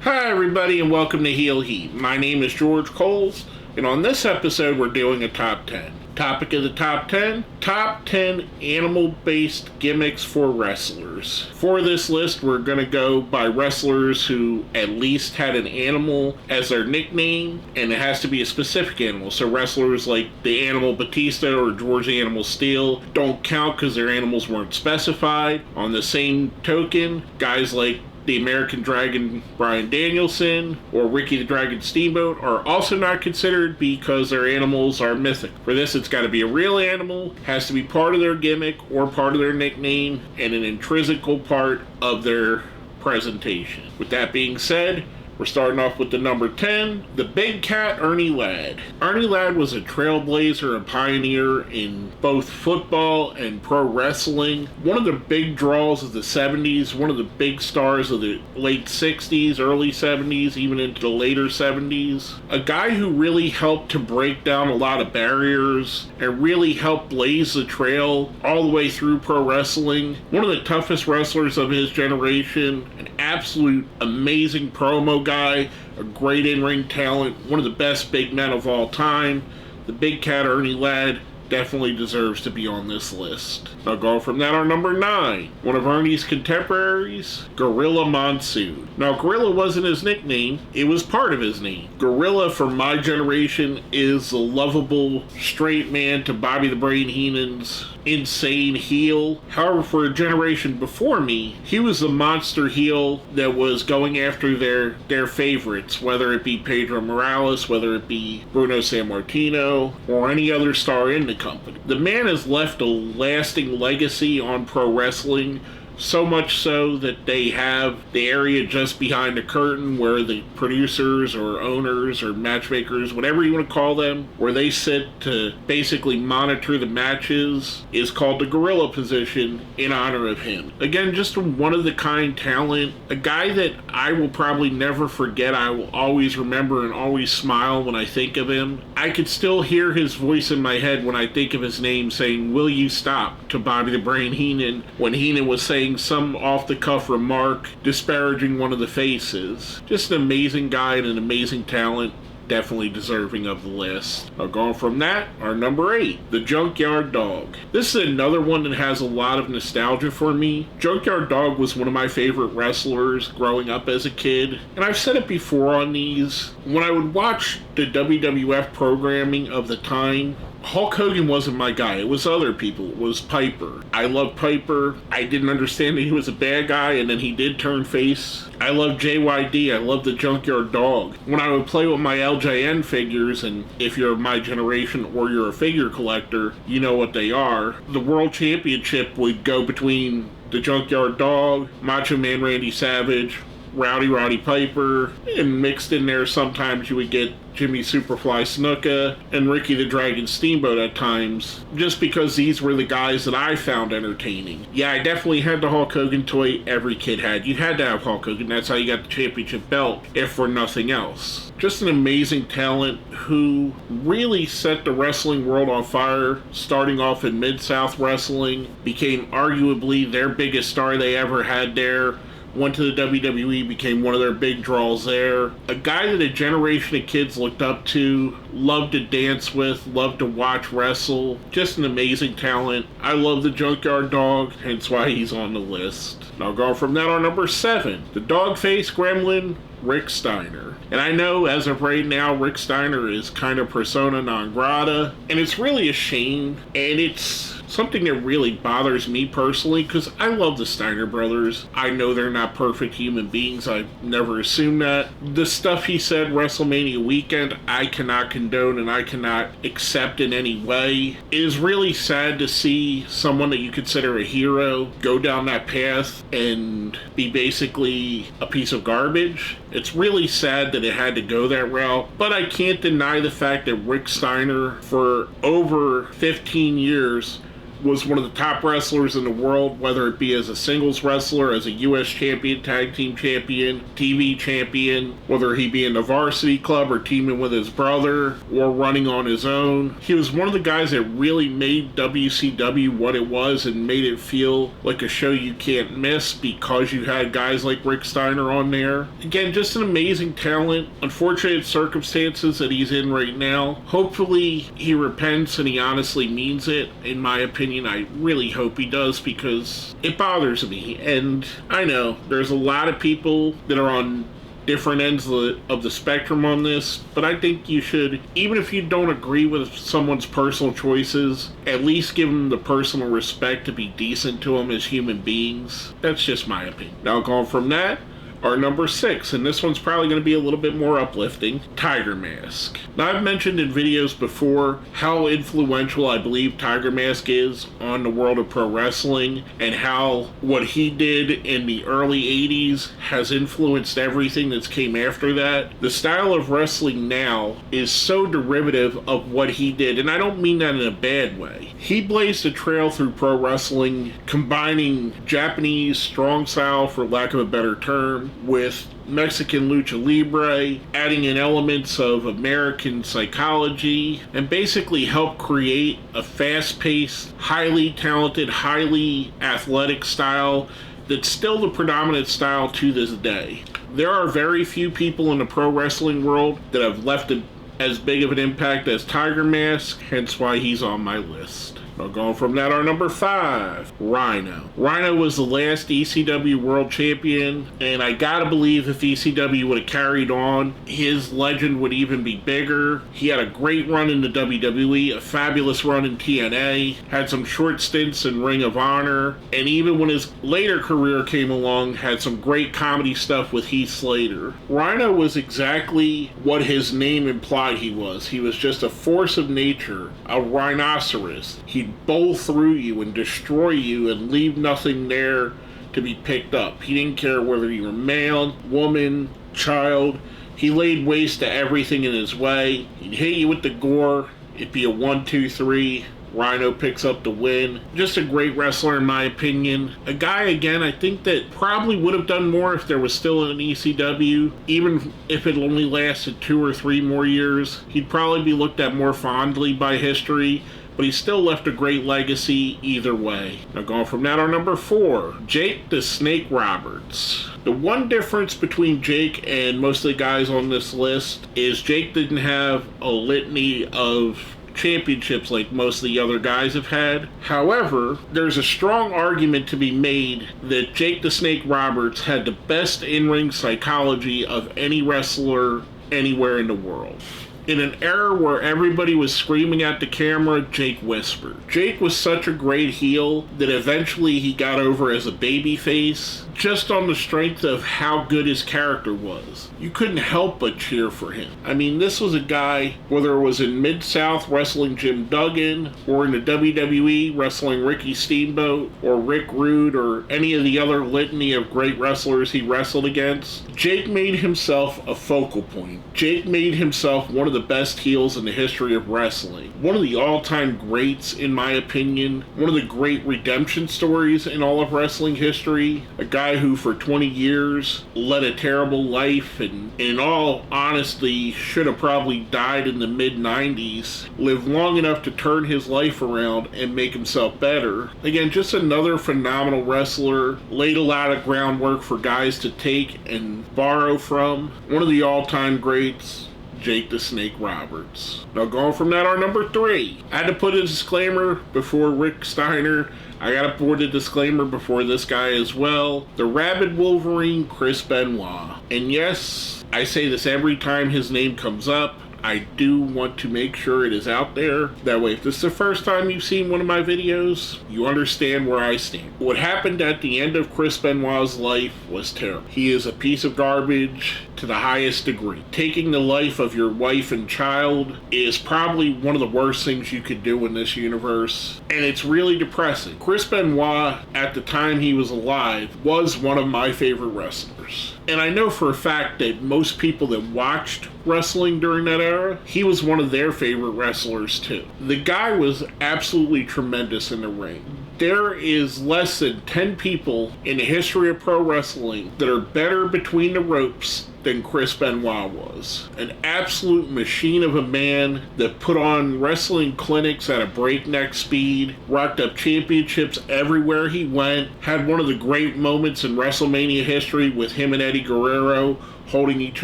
Hi everybody and welcome to Heel Heat. My name is George Coles, and on this episode we're doing a top 10. Topic of the top 10, top 10 animal-based gimmicks for wrestlers. For this list, we're going to go by wrestlers who at least had an animal as their nickname, and it has to be a specific animal. So wrestlers like the Animal Batista or George the Animal Steele don't count because their animals weren't specified. On the same token, guys like the American Dragon Bryan Danielson or Ricky the Dragon Steamboat are also not considered because their animals are mythic. For this, it's got to be a real animal, has to be part of their gimmick or part of their nickname, and an intrinsical part of their presentation. With that being said, we're starting off with the number 10, the Big Cat Ernie Ladd. Ernie Ladd was a trailblazer and pioneer in both football and pro wrestling. One of the big draws of the 70s, one of the big stars of the late 60s, early 70s, even into the later 70s. A guy who really helped to break down a lot of barriers and really helped blaze the trail all the way through pro wrestling. One of the toughest wrestlers of his generation, an absolute amazing promo guy, a great in-ring talent, one of the best big men of all time. The Big Cat Ernie Ladd definitely deserves to be on this list. Now going from that, our number 9, one of Ernie's contemporaries, Gorilla Monsoon. Now Gorilla wasn't his nickname, it was part of his name. Gorilla, for my generation, is the lovable straight man to Bobby the Brain Heenan's insane heel. However, for a generation before me, he was the monster heel that was going after their favorites, whether it be Pedro Morales, whether it be Bruno Sammartino, or any other star in the company. The man has left a lasting legacy on pro wrestling, so much so that they have the area just behind the curtain where the producers or owners or matchmakers, whatever you want to call them, where they sit to basically monitor the matches, is called the Gorilla position in honor of him. Again, just a one-of-the-kind talent, a guy that I will probably never forget. I will always remember and always smile when I think of him. I could still hear his voice in my head when I think of his name saying, "Will you stop?" to Bobby the Brain Heenan when Heenan was saying some off-the-cuff remark disparaging one of the faces. Just an amazing guy and an amazing talent, definitely deserving of the list. Now going from that, our number 8, the Junkyard Dog. This is another one that has a lot of nostalgia for me. Junkyard Dog was one of my favorite wrestlers growing up as a kid, and I've said it before on these. When I would watch the WWF programming of the time, Hulk Hogan wasn't my guy. It was other people. It was Piper. I loved Piper. I didn't understand that he was a bad guy, and then he did turn face. I loved JYD. I loved the Junkyard Dog. When I would play with my LJN figures, and if you're my generation or you're a figure collector, you know what they are. The World Championship would go between the Junkyard Dog, Macho Man Randy Savage, Roddy Piper, and mixed in there sometimes you would get Jimmy Superfly Snuka and Ricky the Dragon Steamboat at times, just because these were the guys that I found entertaining. Yeah, I definitely had the Hulk Hogan toy every kid had. You had to have Hulk Hogan. That's how you got the championship belt, if for nothing else. Just an amazing talent who really set the wrestling world on fire, starting off in Mid-South Wrestling, became arguably their biggest star they ever had there. Went to the WWE, became one of their big draws there. A guy that a generation of kids looked up to, loved to dance with, loved to watch wrestle. Just an amazing talent. I love the Junkyard Dog, hence why he's on the list. Now going from that, on number 7, the dog-faced gremlin, Rick Steiner. And I know as of right now, Rick Steiner is kind of persona non grata, and it's really a shame, and it's something that really bothers me personally, because I love the Steiner brothers. I know they're not perfect human beings. I've never assumed that. The stuff he said WrestleMania weekend, I cannot condone and I cannot accept in any way. It is really sad to see someone that you consider a hero go down that path and be basically a piece of garbage. It's really sad that it had to go that route, but I can't deny the fact that Rick Steiner, for over 15 years, was one of the top wrestlers in the world, whether it be as a singles wrestler, as a U.S. champion, tag team champion, TV champion, whether he be in the varsity club or teaming with his brother or running on his own. He was one of the guys that really made WCW what it was and made it feel like a show you can't miss because you had guys like Rick Steiner on there. Again, just an amazing talent. Unfortunate circumstances that he's in right now. Hopefully he repents and he honestly means it. In my opinion, I really hope he does because it bothers me. And I know there's a lot of people that are on different ends of the spectrum on this, but I think you should, even if you don't agree with someone's personal choices, at least give them the personal respect to be decent to them as human beings. That's just my opinion. Now, going from that, our number 6, and this one's probably going to be a little bit more uplifting, Tiger Mask. Now, I've mentioned in videos before how influential I believe Tiger Mask is on the world of pro wrestling, and how what he did in the early 80s has influenced everything that's came after that. The style of wrestling now is so derivative of what he did, and I don't mean that in a bad way. He blazed a trail through pro wrestling, combining Japanese strong style, for lack of a better term, with Mexican lucha libre, adding in elements of American psychology, and basically help create a fast-paced, highly talented, highly athletic style that's still the predominant style to this day. There are very few people in the pro wrestling world that have left as big of an impact as Tiger Mask, hence why he's on my list. Now, going from that, our number 5, Rhino. Rhino was the last ECW World Champion, and I gotta believe if ECW would have carried on, his legend would even be bigger. He had a great run in the WWE, a fabulous run in TNA, had some short stints in Ring of Honor, and even when his later career came along, had some great comedy stuff with Heath Slater. Rhino was exactly what his name implied he was. He was just a force of nature, a rhinoceros. He'd bowl through you and destroy you and leave nothing there to be picked up. He didn't care whether you were male, woman, child. He laid waste to everything in his way. He'd hit you with the gore. It'd be a 1, 2, 3. Rhino picks up the win. Just a great wrestler in my opinion. A guy, again, I think that probably would have done more if there was still an ECW. Even if it only lasted 2 or 3 more years, he'd probably be looked at more fondly by history. But he still left a great legacy either way. Now, going from that, our number 4, Jake the Snake Roberts. The one difference between Jake and most of the guys on this list is Jake didn't have a litany of championships like most of the other guys have had. However, there's a strong argument to be made that Jake the Snake Roberts had the best in-ring psychology of any wrestler anywhere in the world. In an era where everybody was screaming at the camera, Jake whispered. Jake was such a great heel that eventually he got over as a babyface, just on the strength of how good his character was. You couldn't help but cheer for him. I mean, this was a guy, whether it was in Mid-South wrestling Jim Duggan, or in the WWE wrestling Ricky Steamboat, or Rick Rude, or any of the other litany of great wrestlers he wrestled against, Jake made himself a focal point. Jake made himself one of the best heels in the history of wrestling. One of the all-time greats, in my opinion. One of the great redemption stories in all of wrestling history. A guy who for 20 years led a terrible life and, in all honesty, should have probably died in the mid-90s. Lived long enough to turn his life around and make himself better. Again, just another phenomenal wrestler. Laid a lot of groundwork for guys to take and borrow from. One of the all-time greats, Jake the Snake Roberts. Now, going from that, our number 3. I had to put a disclaimer before Rick Steiner. I gotta put a disclaimer before this guy as well. The Rabid Wolverine, Chris Benoit. And yes, I say this every time his name comes up. I do want to make sure it is out there. That way, if this is the first time you've seen one of my videos, you understand where I stand. What happened at the end of Chris Benoit's life was terrible. He is a piece of garbage to the highest degree. Taking the life of your wife and child is probably one of the worst things you could do in this universe, and it's really depressing. Chris Benoit, at the time he was alive, was one of my favorite wrestlers. And I know for a fact that most people that watched wrestling during that era, he was one of their favorite wrestlers too. The guy was absolutely tremendous in the ring. There is less than 10 people in the history of pro wrestling that are better between the ropes than Chris Benoit was. An absolute machine of a man that put on wrestling clinics at a breakneck speed, rocked up championships everywhere he went, had one of the great moments in WrestleMania history with him and Eddie Guerrero holding each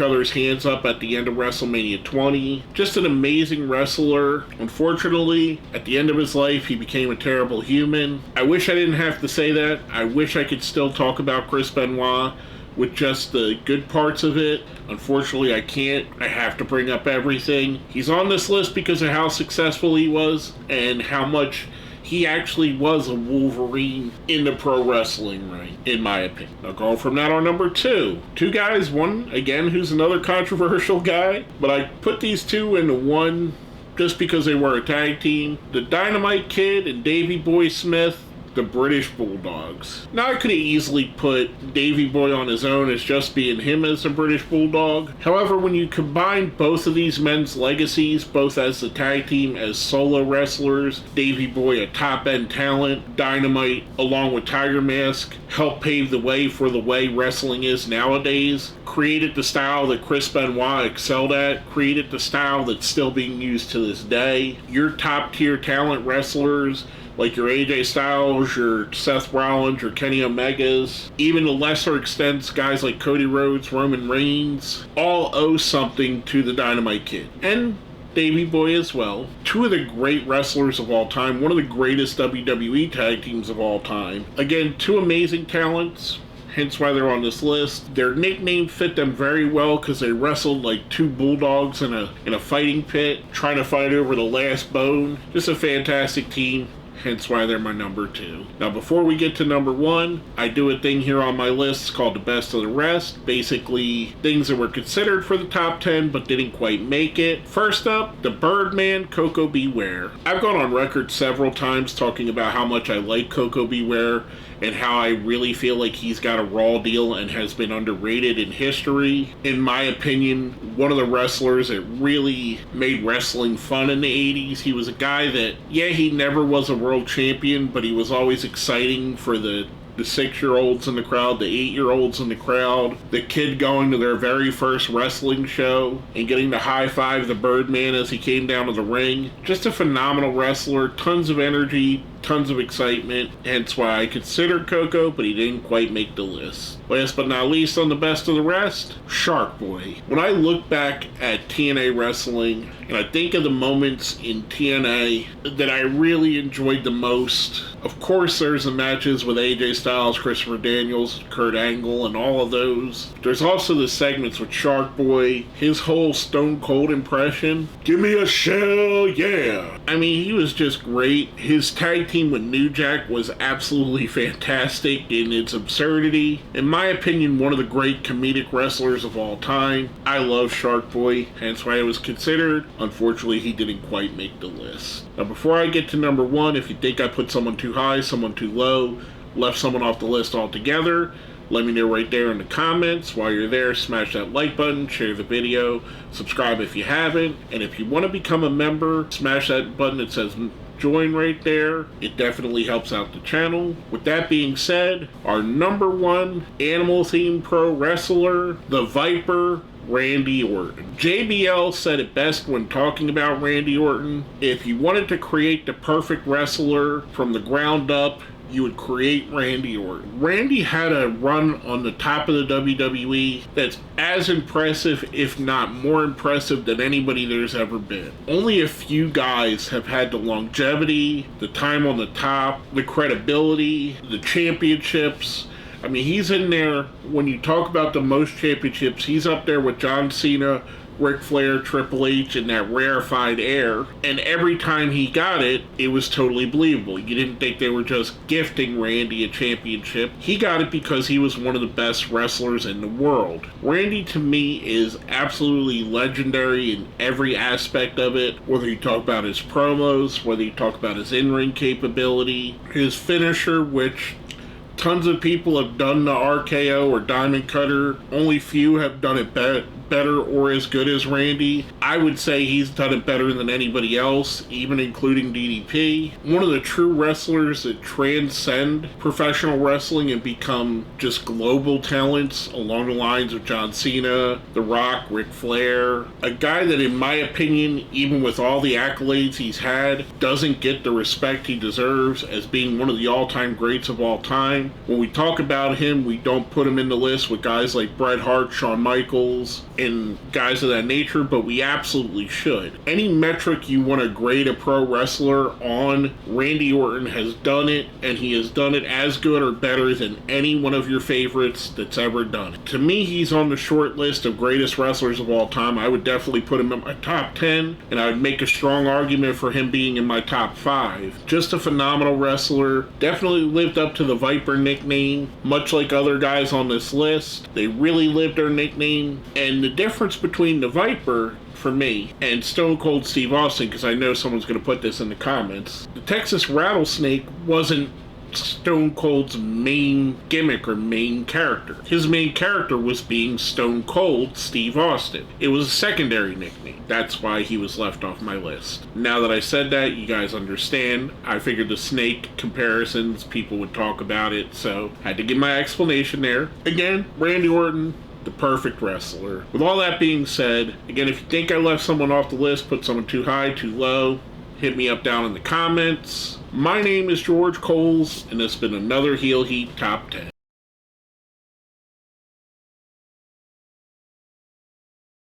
other's hands up at the end of WrestleMania 20. Just an amazing wrestler. Unfortunately, at the end of his life, he became a terrible human. I wish I didn't have to say that. I wish I could still talk about Chris Benoit with just the good parts of it. Unfortunately, I can't. I have to bring up everything. He's on this list because of how successful he was and how much he actually was a Wolverine in the pro wrestling ring, in my opinion. I'll go from that on number 2. Two guys, one, again, who's another controversial guy, but I put these two into one just because they were a tag team. The Dynamite Kid and Davey Boy Smith, the British Bulldogs. Now, I could have easily put Davey Boy on his own as just being him as a British Bulldog. However, when you combine both of these men's legacies, both as the tag team, as solo wrestlers, Davey Boy a top-end talent, Dynamite, along with Tiger Mask, helped pave the way for the way wrestling is nowadays, created the style that Chris Benoit excelled at, created the style that's still being used to this day. Your top-tier talent wrestlers, like your AJ Styles, your Seth Rollins, your Kenny Omegas, even to lesser extents, guys like Cody Rhodes, Roman Reigns, all owe something to the Dynamite Kid. And Davey Boy as well. Two of the great wrestlers of all time, one of the greatest WWE tag teams of all time. Again, two amazing talents, hence why they're on this list. Their nickname fit them very well because they wrestled like two bulldogs in a fighting pit, trying to fight over the last bone. Just a fantastic team. Hence why they're my number 2. Now, before we get to number 1, I do a thing here on my list called the best of the rest. Basically, things that were considered for the top 10 but didn't quite make it. First up, the Birdman, Coco Beware. I've gone on record several times talking about how much I like Coco Beware and how I really feel like he's got a raw deal and has been underrated in history. In my opinion, one of the wrestlers that really made wrestling fun in the 80s. He was a guy that, yeah, he never was a world champion, but he was always exciting for the 6-year-olds in the crowd, the 8-year-olds in the crowd, the kid going to their very first wrestling show and getting to high-five the Birdman as he came down to the ring. Just a phenomenal wrestler, tons of energy, tons of excitement, hence why I considered Coco, but he didn't quite make the list. Last but not least on the best of the rest, Sharkboy. When I look back at TNA wrestling, and I think of the moments in TNA that I really enjoyed the most, of course there's the matches with AJ Styles, Christopher Daniels, Kurt Angle, and all of those. There's also the segments with Sharkboy, his whole Stone Cold impression. Give me a shell, yeah! I mean, he was just great. His tag team with New Jack was absolutely fantastic in its absurdity. In my opinion, one of the great comedic wrestlers of all time. I love Sharkboy, hence why it was considered. Unfortunately, he didn't quite make the list. Now, before I get to number 1, if you think I put someone too high, someone too low, left someone off the list altogether, let me know right there in the comments. While you're there, smash that like button, share the video, subscribe if you haven't, and if you want to become a member, smash that button that says join right there. It definitely helps out the channel. With that being said, our number 1 animal-themed pro wrestler, the Viper, Randy Orton. JBL said it best when talking about Randy Orton. If you wanted to create the perfect wrestler from the ground up, you would create Randy Orton. Randy had a run on the top of the WWE that's as impressive, if not more impressive, than anybody there's ever been. Only a few guys have had the longevity, the time on the top, the credibility, the championships, I mean, he's in there, when you talk about the most championships, he's up there with John Cena, Ric Flair, Triple H, and that rarefied air. And every time he got it, it was totally believable. You didn't think they were just gifting Randy a championship. He got it because he was one of the best wrestlers in the world. Randy, to me, is absolutely legendary in every aspect of it. Whether you talk about his promos, whether you talk about his in-ring capability, his finisher, which tons of people have done the RKO or Diamond Cutter. Only few have done it better or as good as Randy. I would say he's done it better than anybody else, even including DDP. One of the true wrestlers that transcend professional wrestling and become just global talents along the lines of John Cena, The Rock, Ric Flair. A guy that, in my opinion, even with all the accolades he's had, doesn't get the respect he deserves as being one of the all-time greats of all time. When we talk about him, we don't put him in the list with guys like Bret Hart, Shawn Michaels, and guys of that nature, but we absolutely should. Any metric you want to grade a pro wrestler on, Randy Orton has done it, and he has done it as good or better than any one of your favorites that's ever done it. To me, he's on the short list of greatest wrestlers of all time. I would definitely put him in my top 10, and I would make a strong argument for him being in my top 5. Just a phenomenal wrestler. Definitely lived up to the Viper nickname, much like other guys on this list. They really lived their nickname, and the difference between the Viper, for me, and Stone Cold Steve Austin, because I know someone's going to put this in the comments, the Texas Rattlesnake wasn't Stone Cold's main gimmick or main character. His main character was being Stone Cold Steve Austin. It was a secondary nickname. That's why he was left off my list. Now that I said that, you guys understand. I figured the snake comparisons, people would talk about it, so I had to give my explanation there. Again, Randy Orton, the perfect wrestler. With all that being said, again, if you think I left someone off the list, put someone too high, too low, hit me up down in the comments. My name is George Coles, and this has been another Heel Heat Top 10.